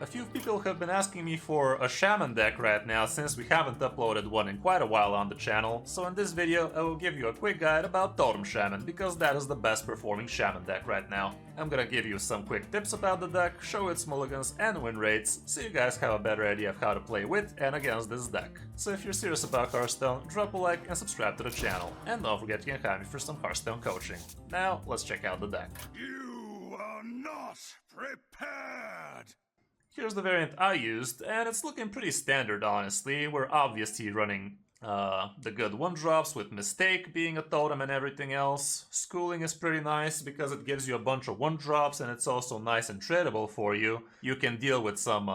A few people have been asking me for a Shaman deck right now since we haven't uploaded one in quite a while on the channel, so in this video I will give you a quick guide about Totem Shaman, because that is the best performing Shaman deck right now. I'm gonna give you some quick tips about the deck, show its mulligans and win rates, so you guys have a better idea of how to play with and against this deck. So if you're serious about Hearthstone, drop a like and subscribe to the channel, and don't forget you can hire me for some Hearthstone coaching. Now let's check out the deck. You are not prepared! Here's the variant I used, and it's looking pretty standard honestly. We're obviously running the good 1-drops with Mistake being a totem and everything else. Schooling is pretty nice because it gives you a bunch of 1-drops and it's also nice and tradable for you. You can deal with some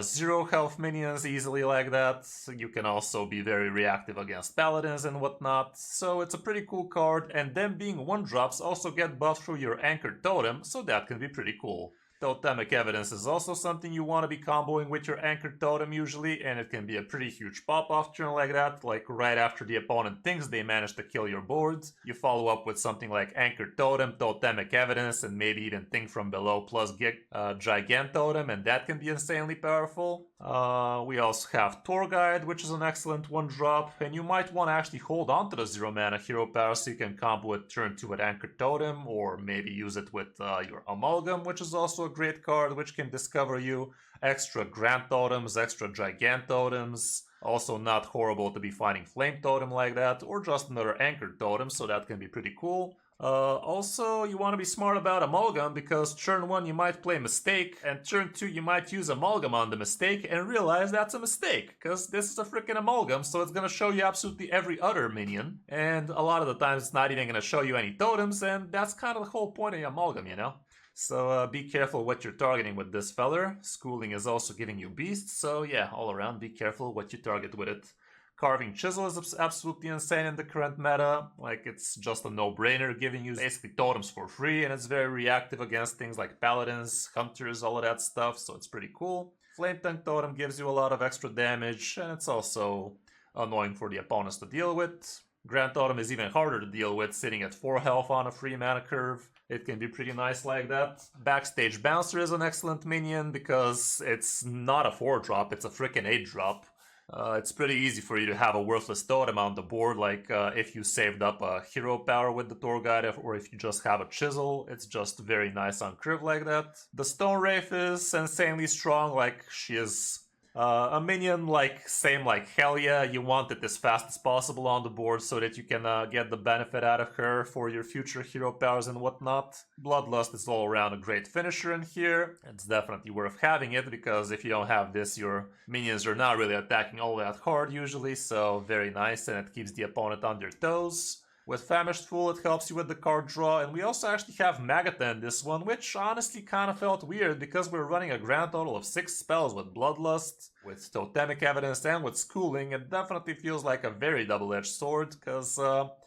0 health minions easily like that. You can also be very reactive against paladins and whatnot, so it's a pretty cool card, and them being 1-drops also get buffed through your anchored totem, so that can be pretty cool. Totemic Evidence is also something you want to be comboing with your anchored totem usually, and it can be a pretty huge pop-off turn like that, like right after the opponent thinks they managed to kill your board. You follow up with something like anchored totem, Totemic Evidence, and maybe even Think From Below plus Gigant Totem, and that can be insanely powerful. We also have Tour Guide, which is an excellent 1-drop, and you might want to actually hold on to the 0-mana hero power so you can combo it turn 2 with anchored totem, or maybe use it with your Amalgam, which is also a great card which can discover you extra Grand Totems, extra Gigant Totems. Also not horrible to be finding Flame Totem like that, or just another Anchored Totem, so that can be pretty cool. Also, you want to be smart about Amalgam, because turn 1 you might play Mistake, and turn 2 you might use Amalgam on the Mistake and realize that's a mistake, because this is a freaking Amalgam, so it's gonna show you absolutely every other minion, and a lot of the times it's not even gonna show you any totems, and that's kind of the whole point of Amalgam, you know? So be careful what you're targeting with this feller. Schooling is also giving you beasts, so yeah, all around be careful what you target with it. Carving Chisel is absolutely insane in the current meta. Like, it's just a no-brainer, giving you basically totems for free, and it's very reactive against things like paladins, hunters, all of that stuff, so it's pretty cool. Flame Tongue Totem gives you a lot of extra damage, and it's also annoying for the opponents to deal with. Grand Totem is even harder to deal with, sitting at 4 health on a free mana curve. It can be pretty nice like that. Backstage Bouncer is an excellent minion because it's not a 4-drop, it's a freaking 8-drop. It's pretty easy for you to have a worthless totem on the board, like if you saved up a hero power with the Tour Guide, or if you just have a Chisel. It's just very nice on curve like that. The Stone Wraith is insanely strong, like she is a minion, like same like hell yeah, you want it as fast as possible on the board so that you can get the benefit out of her for your future hero powers and whatnot. Bloodlust is all around a great finisher in here. It's definitely worth having it, because if you don't have this, your minions are not really attacking all that hard usually, so very nice, and it keeps the opponent on their toes. With Famished Fool, it helps you with the card draw, and we also actually have Magata in this one, which honestly kind of felt weird because we're running a grand total of 6 spells with Bloodlust, with Totemic Evidence, and with Schooling. It definitely feels like a very double-edged sword, because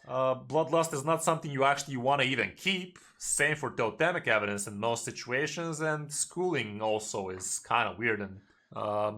Bloodlust is not something you actually want to even keep. Same for Totemic Evidence in most situations, and Schooling also is kind of weird in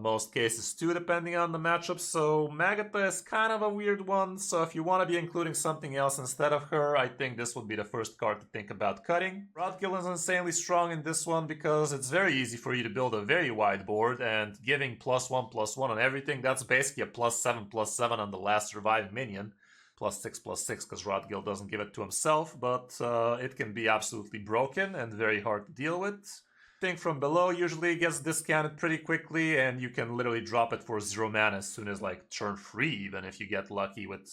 most cases too, depending on the matchup, so Magata is kind of a weird one, so if you want to be including something else instead of her, I think this would be the first card to think about cutting. Rodkill is insanely strong in this one because it's very easy for you to build a very wide board, and giving +1/+1 on everything, that's basically a +7/+7 on the last surviving minion. +6/+6 because Rodkill doesn't give it to himself, but it can be absolutely broken and very hard to deal with. Think From Below usually gets discounted pretty quickly, and you can literally drop it for 0 mana as soon as like turn 3, even if you get lucky with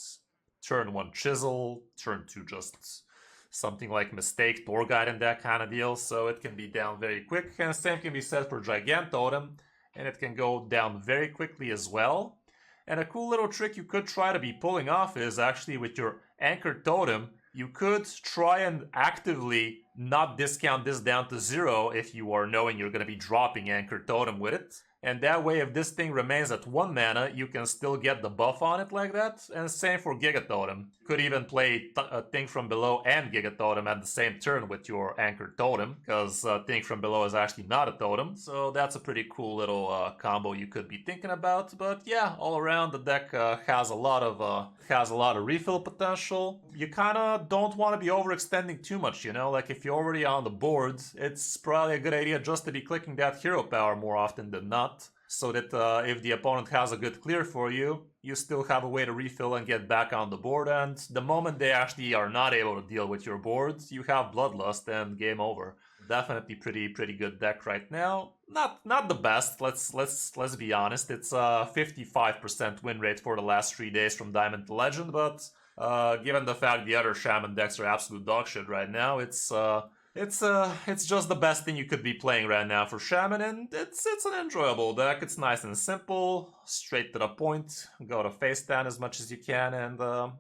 turn 1 Chisel, turn 2 just something like Mistake, Tour Guide, and that kind of deal, so it can be down very quick. And same can be said for Gigant Totem, and it can go down very quickly as well. And a cool little trick you could try to be pulling off is actually with your Anchored Totem, you could try and actively not discount this down to 0 if you are knowing you're going to be dropping Anchored Totem with it. And that way, if this thing remains at 1 mana, you can still get the buff on it like that. And same for Gigatotem. Could even play Think From Below and Gigatotem at the same turn with your Anchored Totem, because Think From Below is actually not a totem. So that's a pretty cool little combo you could be thinking about. But yeah, all around the deck has a lot of refill potential. You kind of don't want to be overextending too much, you know? Like if if you're already on the board, it's probably a good idea just to be clicking that hero power more often than not, so that if the opponent has a good clear for you, you still have a way to refill and get back on the board, and the moment they actually are not able to deal with your board, you have Bloodlust and game over. Definitely pretty good deck right now. Not the best, let's be honest. It's a 55% win rate for the last 3 days from Diamond to Legend, but given the fact the other Shaman decks are absolute dog shit right now, it's just the best thing you could be playing right now for Shaman, and it's an enjoyable deck. It's nice and simple, straight to the point, go to face down as much as you can, and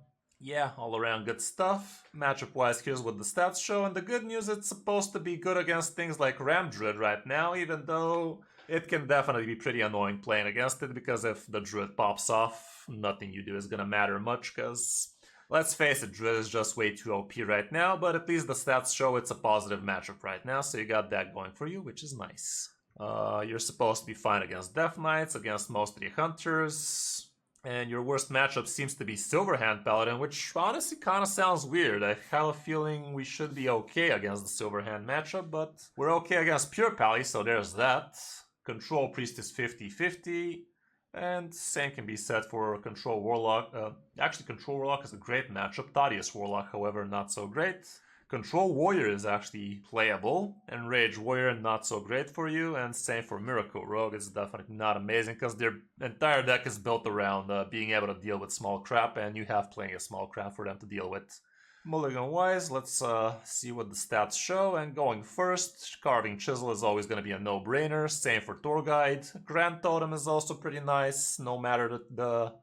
yeah, all around good stuff. Matchup wise, here's what the stats show, and the good news, it's supposed to be good against things like Ram Druid right now, even though it can definitely be pretty annoying playing against it, because if the Druid pops off, nothing you do is gonna matter much, because let's face it, Druid is just way too OP right now, but at least the stats show it's a positive matchup right now, so you got that going for you, which is nice. You're supposed to be fine against Death Knights, against most of the Hunters, and your worst matchup seems to be Silverhand Paladin, which honestly kind of sounds weird. I have a feeling we should be okay against the Silverhand matchup, but we're okay against Pure Pally, so there's that. Control Priest is 50-50. And same can be said for Control Warlock. Actually, Control Warlock is a great matchup. Thaddeus Warlock, however, not so great. Control Warrior is actually playable. Enrage Warrior, not so great for you. And same for Miracle Rogue. It's definitely not amazing because their entire deck is built around being able to deal with small crap, and you have plenty of small crap for them to deal with. Mulligan-wise, let's see what the stats show, and going first, Carving Chisel is always going to be a no-brainer, same for Tour Guide. Grand Totem is also pretty nice, no matter the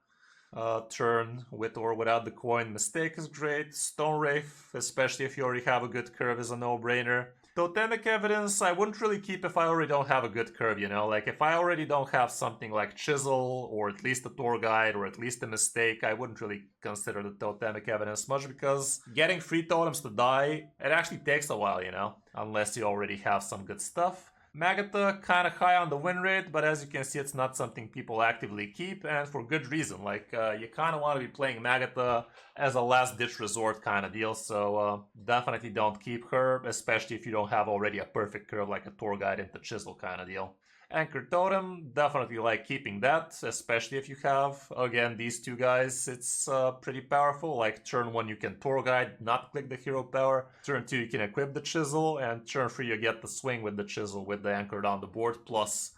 turn, with or without the coin. Mistake is great. Stone Wraith, especially if you already have a good curve, is a no-brainer. Totemic Evidence, I wouldn't really keep if I already don't have a good curve, you know? Like, if I already don't have something like Chisel, or at least a Tour Guide, or at least a Mistake, I wouldn't really consider the Totemic Evidence much, because getting free totems to die, it actually takes a while, you know? Unless you already have some good stuff. Magatha, kind of high on the win rate, but as you can see, it's not something people actively keep, and for good reason. Like, you kind of want to be playing Magatha as a last-ditch resort kind of deal, so definitely don't keep her, especially if you don't have already a perfect curve like a Tour Guide into Chisel kind of deal. Anchor Totem, definitely like keeping that, especially if you have, again, these two guys. It's pretty powerful. Like, turn 1 you can Tour Guide, not click the hero power. Turn 2 you can equip the Chisel, and turn 3 you get the swing with the Chisel with the Anchored on the board, plus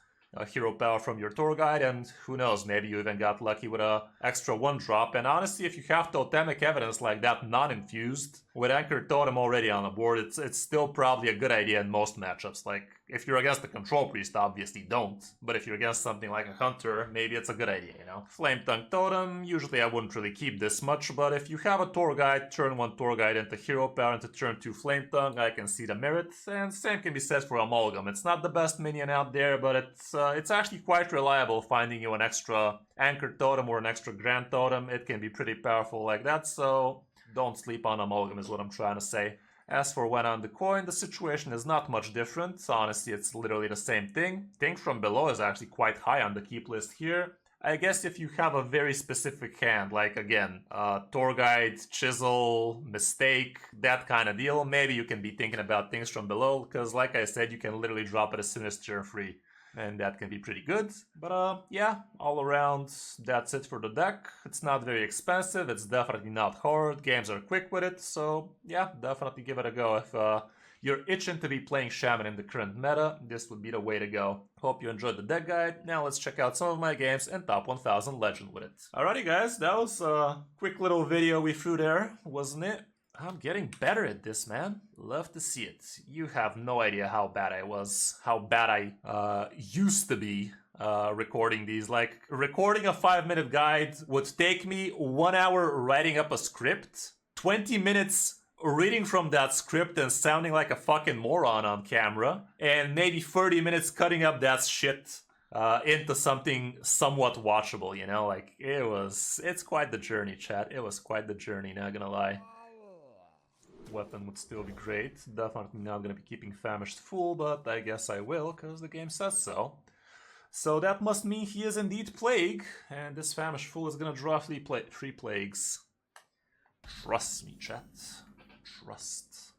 hero power from your Tour Guide, and who knows, maybe you even got lucky with a extra 1-drop. And honestly, if you have Totemic Evidence like that non-infused, with Anchored Totem already on the board, it's still probably a good idea in most matchups. Like, if you're against the Control Priest, obviously don't. But if you're against something like a Hunter, maybe it's a good idea, you know? Flame Tongue Totem, usually I wouldn't really keep this much, but if you have a Tour Guide, turn 1 Tour Guide into hero power, into turn 2 Flame Tongue, I can see the merit. And same can be said for Amalgam. It's not the best minion out there, but it's actually quite reliable, finding you an extra Anchored Totem or an extra Grand Totem. It can be pretty powerful like that, so don't sleep on Amalgam is what I'm trying to say. As for when on the coin, the situation is not much different. Honestly, it's literally the same thing. Think from Below is actually quite high on the keep list here. I guess if you have a very specific hand, like again, Tour Guide, Chisel, Mistake, that kind of deal, maybe you can be thinking about things from Below, because like I said, you can literally drop it as soon as turn 3. And that can be pretty good. But yeah, all around, that's it for the deck. It's not very expensive, it's definitely not hard, games are quick with it, so yeah, definitely give it a go. If you're itching to be playing Shaman in the current meta, this would be the way to go. Hope you enjoyed the deck guide. Now let's check out some of my games and top 1000 Legend with it. Alrighty guys, that was a quick little video we threw there, wasn't it? I'm getting better at this, man. Love to see it. You have no idea how bad I was, how bad I used to be recording these. Like, recording a 5-minute guide would take me 1 hour writing up a script, 20 minutes reading from that script and sounding like a fucking moron on camera, and maybe 30 minutes cutting up that shit into something somewhat watchable, you know? Like, it's quite the journey, chat. It was quite the journey, not gonna lie. Weapon would still be great. Definitely not gonna be keeping Famished full, but I guess I will, because the game says so. So that must mean he is indeed Plague, and this Famished full is gonna draw 3 Plagues. Trust me, chat. Trust.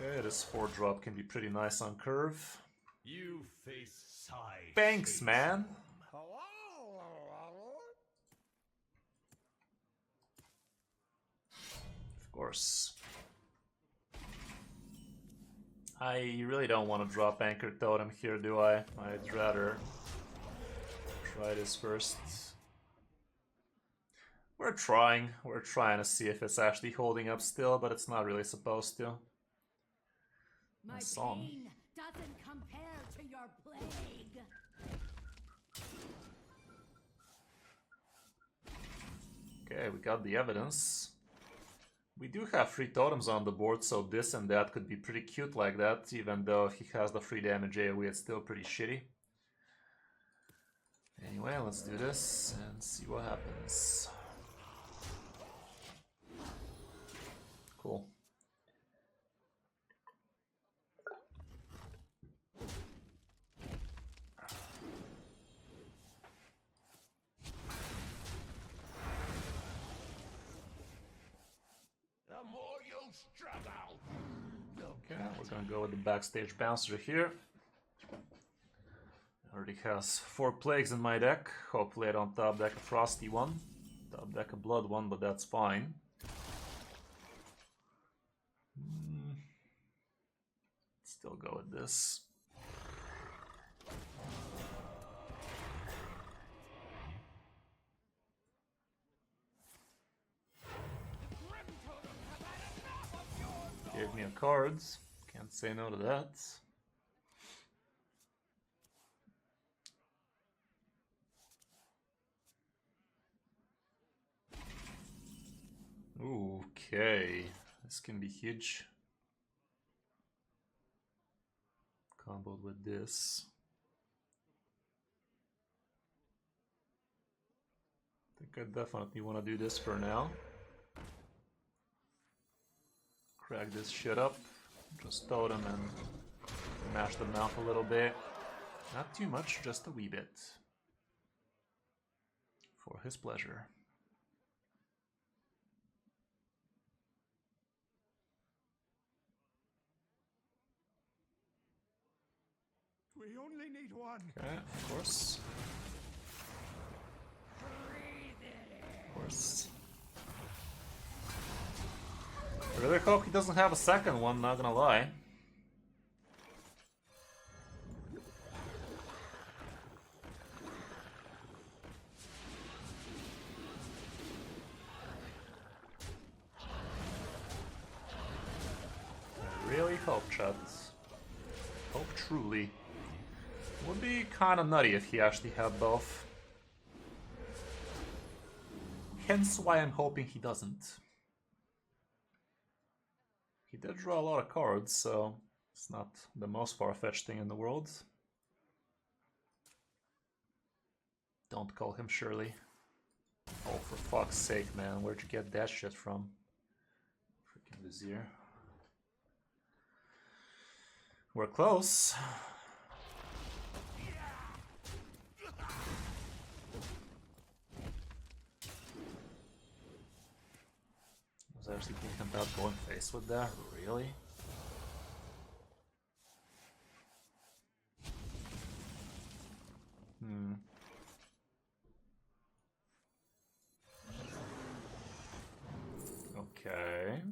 Okay, this 4-drop can be pretty nice on curve. You face side. Thanks, man. Of course. I really don't want to drop Anchor Totem here, do I? I'd rather try this first. We're trying to see if it's actually holding up still, but it's not really supposed to. My song. pain doesn't compare to your plague. Okay, we got the evidence. We do have 3 totems on the board, so this and that could be pretty cute like that, even though if he has the 3 damage AoE, it's still pretty shitty. Anyway, let's do this and see what happens. Cool. The more you struggle. Okay, we're gonna go with the backstage bouncer here. Already has 4 plagues in my deck. Hopefully I don't top deck a frosty one. Top deck a blood one, but that's fine. Still go with this. Gave me a cards. Can't say no to that. Okay, this can be huge. Comboed with this. I think I definitely want to do this for now. Crack this shit up. Just totem and mash them out a little bit. Not too much, just a wee bit. For his pleasure. We only need one. Okay, of course. Of course. I really hope he doesn't have a second one, not gonna lie. I really hope, chat. Hope truly. Would be kinda nutty if he actually had both. Hence why I'm hoping he doesn't. He did draw a lot of cards, so it's not the most far-fetched thing in the world. Don't call him Shirley. Oh, for fuck's sake, man. Where'd you get that shit from? Freaking Vizier. We're close. I was actually thinking about going face with that. Really? Okay.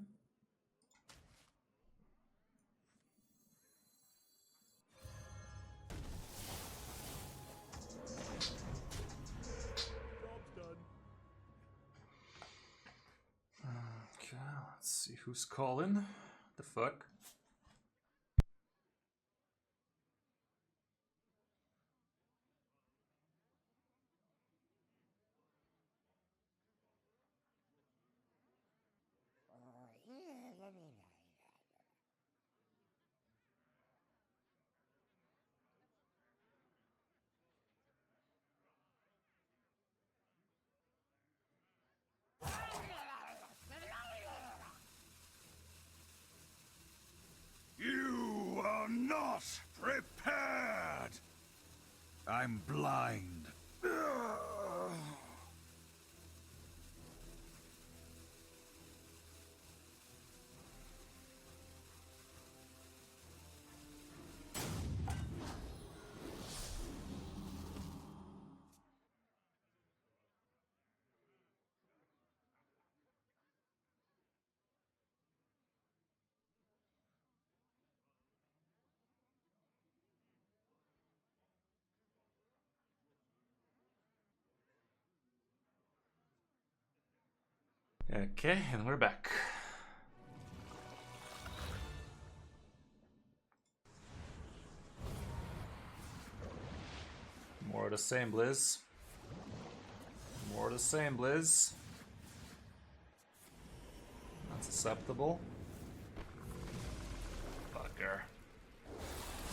Okay, let's see who's calling. The fuck? You are not prepared. I'm blind. Okay, and we're back. More of the same, Blizz. More of the same, Blizz. That's acceptable. Fucker.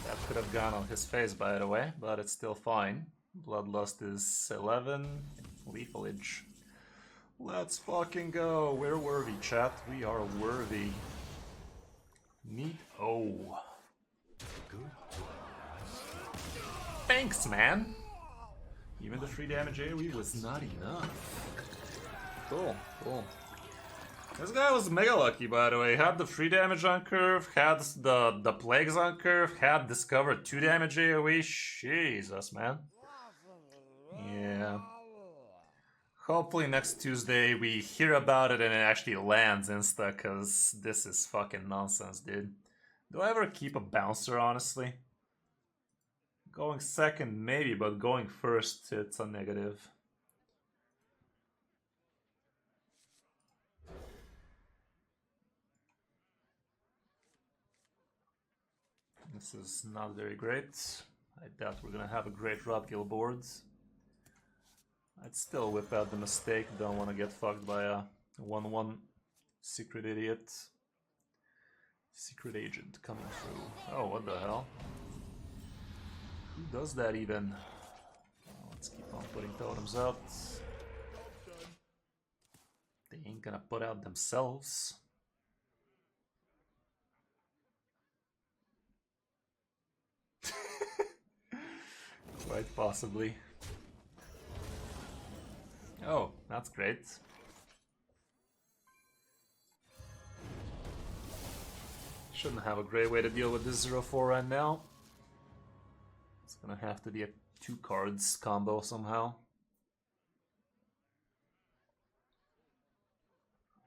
That could have gone on his face, by the way, but it's still fine. Bloodlust is 11. Leafage. Let's fucking go. We're worthy, chat. We are worthy. Neat. Oh. Thanks, man. Even the 3 damage AoE was not enough. Cool, cool. This guy was mega lucky, by the way. Had the 3 damage on curve, had the plagues on curve, had discovered 2 damage AoE. Jesus, man. Yeah. Hopefully next Tuesday we hear about it and it actually lands insta, cause this is fucking nonsense, dude. Do I ever keep a bouncer, honestly? Going second, maybe, but going first, it's a negative. This is not very great. I doubt we're gonna have a great Rodgill board. I'd still whip out the mistake, don't want to get fucked by a 1-1 secret idiot. Secret agent coming through. Oh, what the hell? Who does that even? Well, let's keep on putting totems out. They ain't gonna put out themselves. Quite possibly. Oh, that's great. Shouldn't have a great way to deal with this 0-4 right now. It's gonna have to be a 2 cards combo somehow.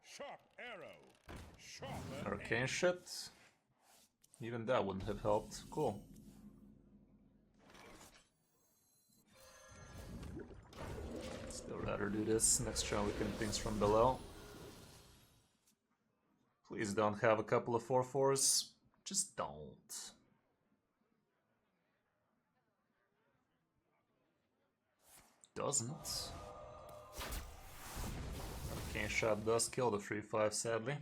Sharp arrow. Sharper Arcane shit. Even that wouldn't have helped. Cool. Still rather do this. Next turn we can things from below. Please don't have a couple of 4-4s. Just don't. Doesn't. Arcane shot does kill the 3-5, sadly.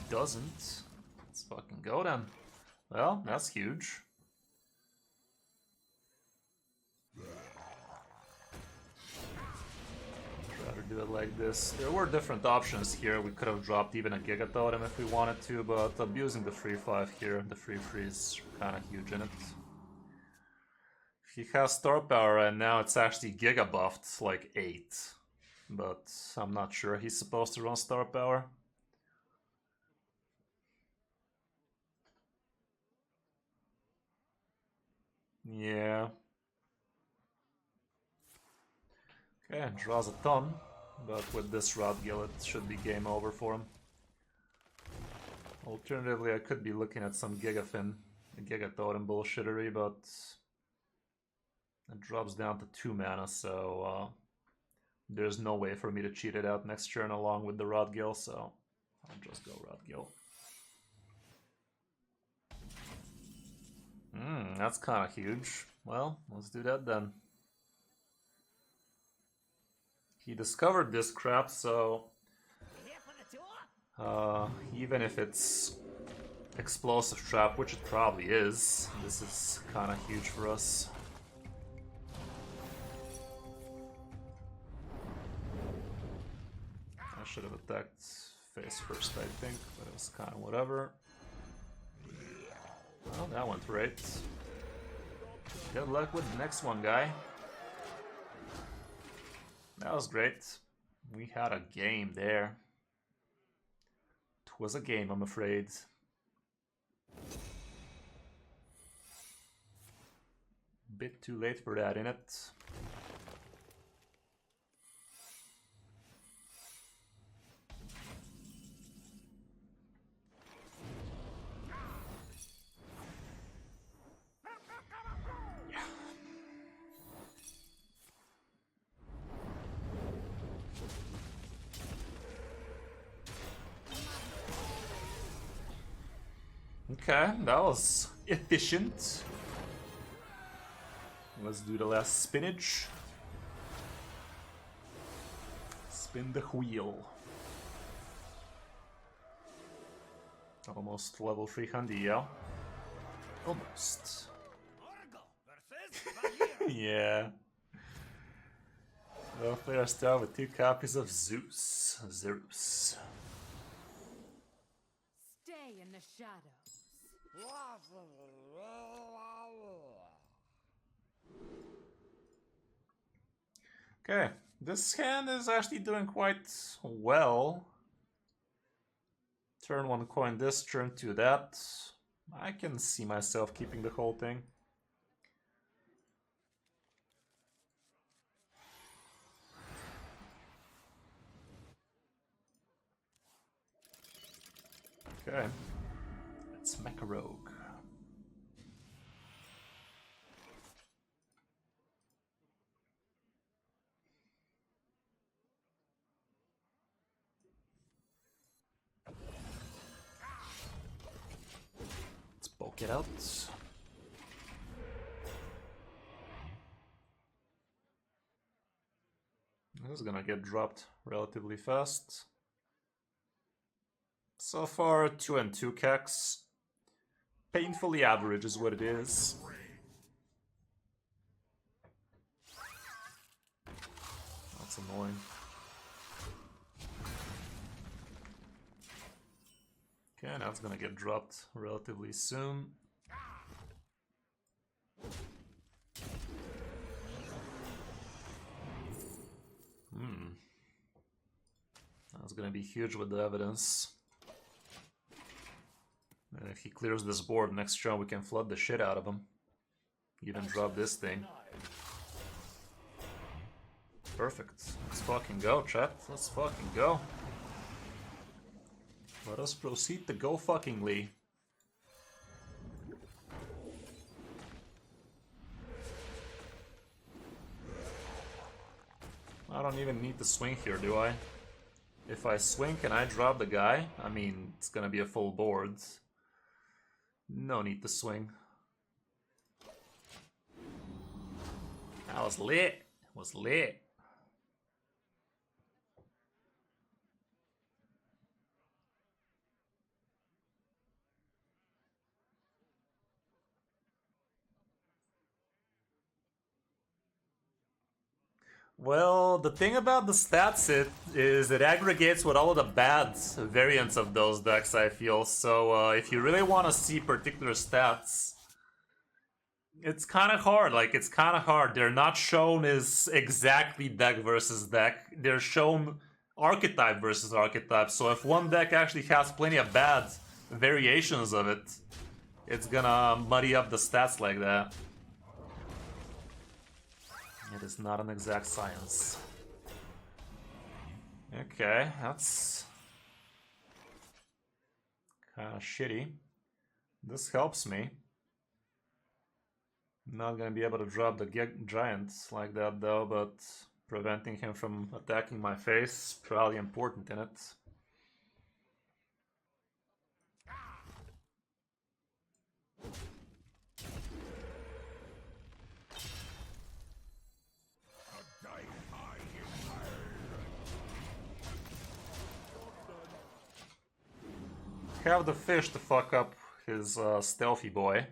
Doesn't. Let's fucking go then. Well, that's huge. Rather do it like this. There were different options here. We could have dropped even a Giga Totem if we wanted to, but abusing the 3-5 here, the 3-3 is kind of huge in it. He has Star Power and now it's actually Giga buffed like 8. But I'm not sure he's supposed to run Star Power. Yeah. Okay, draws a ton, but with this Rodgill it should be game over for him. Alternatively, I could be looking at some Gigafin, Giga Totem bullshittery, but it drops down to 2 mana, so there's no way for me to cheat it out next turn along with the Rodgill, so I'll just go Rodgill. That's kind of huge. Well, let's do that then. He discovered this crap, so even if it's explosive trap, which it probably is, this is kind of huge for us. I should have attacked face first, I think, but it was kind of whatever. Well, that went right. Good luck with the next one, guy. That was great. We had a game there. It was a game, I'm afraid. Bit too late for that, innit? Okay, that was efficient. Let's do the last spinach. Spin the wheel. Almost level 300, yeah. Almost. Yeah. Well, player start with 2 copies of Zeus. Zeus. Stay in the shadows. Okay, this hand is actually doing quite well. Turn 1 coin this, turn 2 that. I can see myself keeping the whole thing. Okay, let's make a rogue. Let's poke it out. This is gonna get dropped relatively fast. So far, 2 and 2 Kex. Painfully average is what it is. That's annoying. Okay, now it's gonna get dropped relatively soon. That's gonna be huge with the evidence. And if he clears this board next turn, we can flood the shit out of him. Even drop this thing. Perfect. Let's fucking go, chat. Let's fucking go. Let us proceed to go fuckingly. I don't even need to swing here, do I? If I swing, can I drop the guy? I mean, it's gonna be a full board. No need to swing. That was lit. It was lit. Well, the thing about the stats is it aggregates with all of the bad variants of those decks, I feel. So if you really want to see particular stats, it's kind of hard. Like, it's kind of hard. They're not shown as exactly deck versus deck. They're shown archetype versus archetype. So if one deck actually has plenty of bad variations of it, it's gonna muddy up the stats like that. It is not an exact science. Okay, that's kind of shitty. This helps me. Not gonna be able to drop the giant like that though, but preventing him from attacking my face, probably important in it. Have the fish to fuck up his stealthy boy.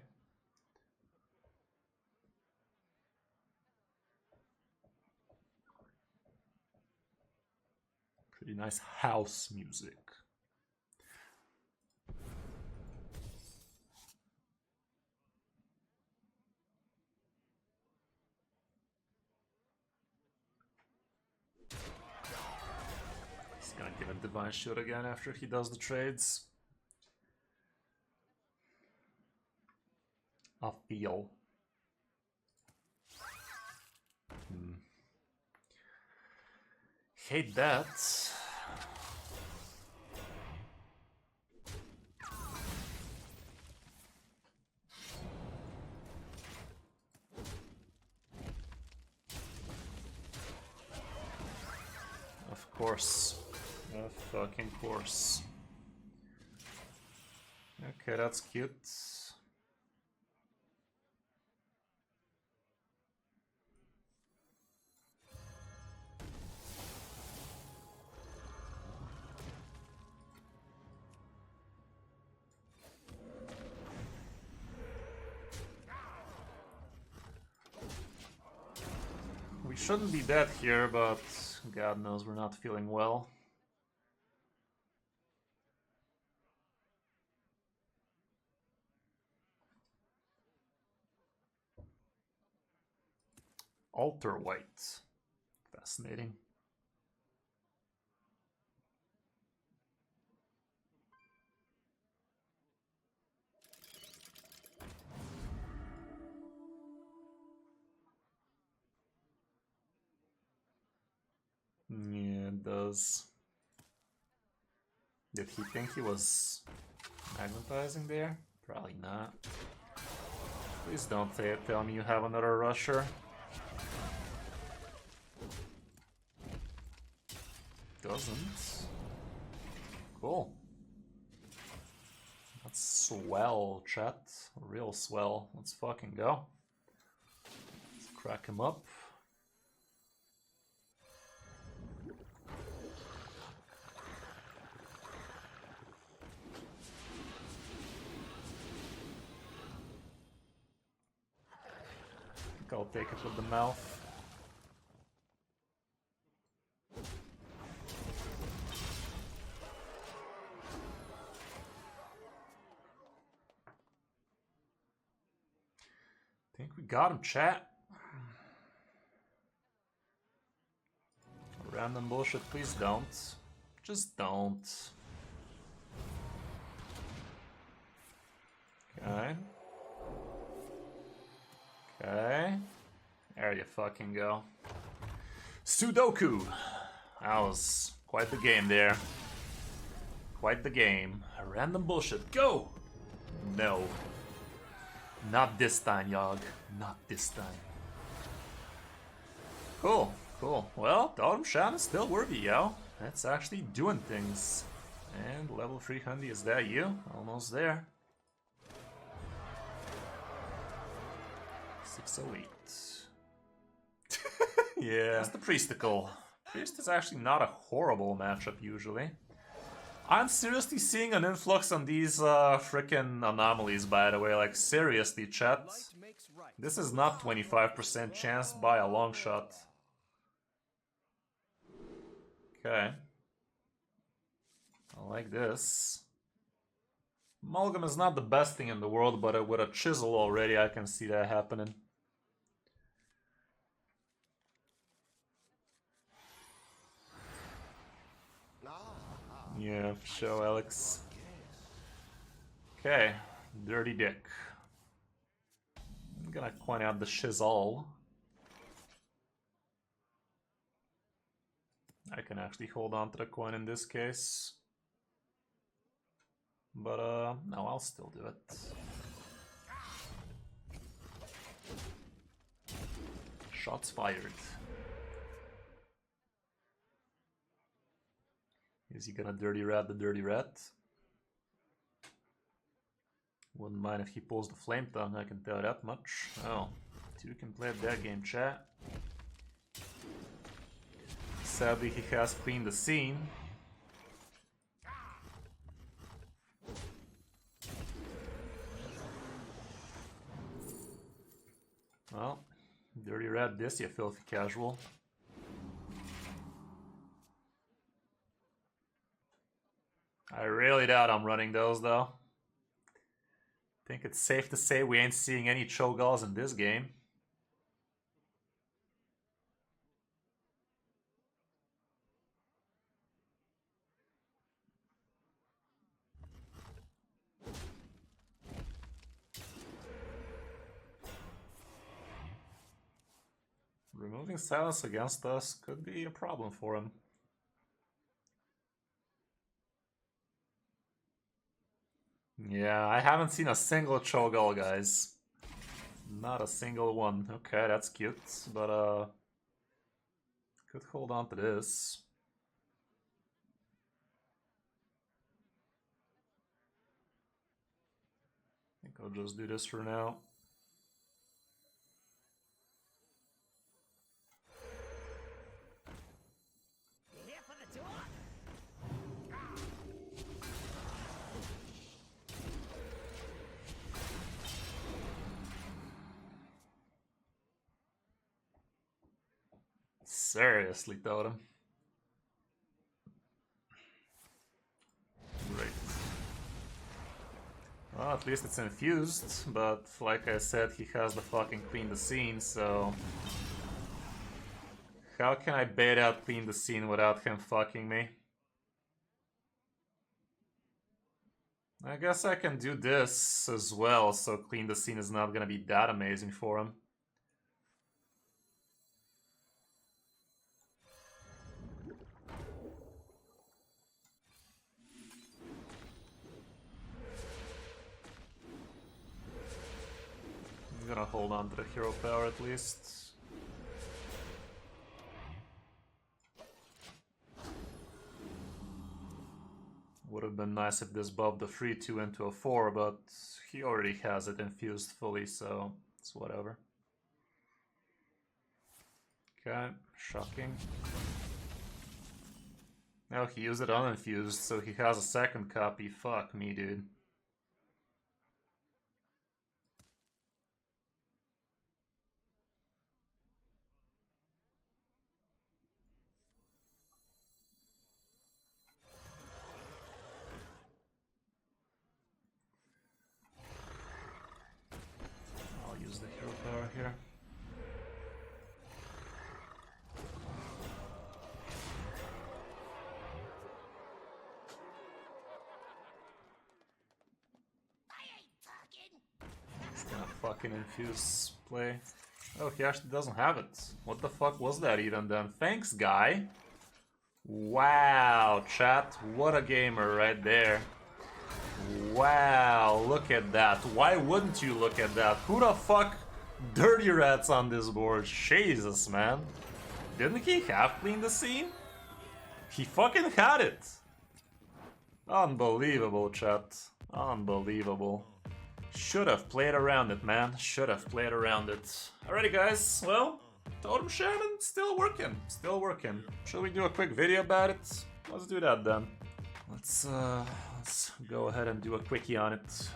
Pretty nice house music. He's gonna give him Divine Shield again after he does the trades. I feel. Hate that. Of course. Of fucking course. Okay, that's cute. We shouldn't be dead here, but God knows we're not feeling well. Alter white. Fascinating. Yeah, it does. Did he think he was magnetizing there? Probably not. Please don't tell me you have another rusher. Doesn't. Cool. That's swell, chat. Real swell. Let's fucking go. Let's crack him up. I think I'll take it with the mouth. Think we got him, chat. Random bullshit, please don't. Just don't. Okay. Okay. There you fucking go. Sudoku! That was quite the game there. Quite the game. Random bullshit, go! No. Not this time, Yogg. Not this time. Cool, cool. Well, Totem Shaman is still worthy, yo. That's actually doing things. And level 300, is that you? Almost there. 608. Yeah. That's the Priesticle. Priest is actually not a horrible matchup usually. I'm seriously seeing an influx on these frickin' anomalies, by the way. Like, seriously, chat. This is not 25% chance by a long shot. Okay. I like this. Mulligan is not the best thing in the world, but with a chisel already, I can see that happening. Yeah, show Alex. Okay, Dirty Dick. I'm gonna point out the chisel. I can actually hold on to the coin in this case. But, no, I'll still do it. Shots fired. Is he gonna dirty rat the dirty rat? Wouldn't mind if he pulls the flame tongue, I can tell that much. Oh, two can play that game, chat. Sadly, he has cleaned the scene. Well, dirty rat this, you filthy casual. I really doubt I'm running those, though. Think it's safe to say we ain't seeing any Cho'Galls in this game. Removing silence against us could be a problem for him. Yeah, I haven't seen a single Cho'Gall, guys. Not a single one. Okay, that's cute, but could hold on to this. I'll just do this for now. Here for the tour? Seriously, Totem. Great. Well, at least it's infused, but like I said, he has the fucking clean the scene, so... How can I bait out clean the scene without him fucking me? I guess I can do this as well, so clean the scene is not gonna be that amazing for him. I'm gonna hold on to the hero power at least. Would have been nice if this buffed the 3-2 into a 4, but he already has it infused fully, so it's whatever. Okay, shocking. No, he used it uninfused, so he has a second copy. Fuck me, dude. Use the hero power here. He's gonna fucking infuse play. Oh, he actually doesn't have it. What the fuck was that even then? Thanks, guy. Wow, chat. What a gamer right there. Wow, look at that. Why wouldn't you look at that? Who the fuck dirty rats on this board? Jesus, man. Didn't he have cleaned the scene? He fucking had it. Unbelievable, chat. Unbelievable. Should have played around it, man. Should have played around it. Alrighty, guys. Well, Totem Shaman still working. Still working. Shall we do a quick video about it? Let's do that then. Let's go ahead and do a quickie on it.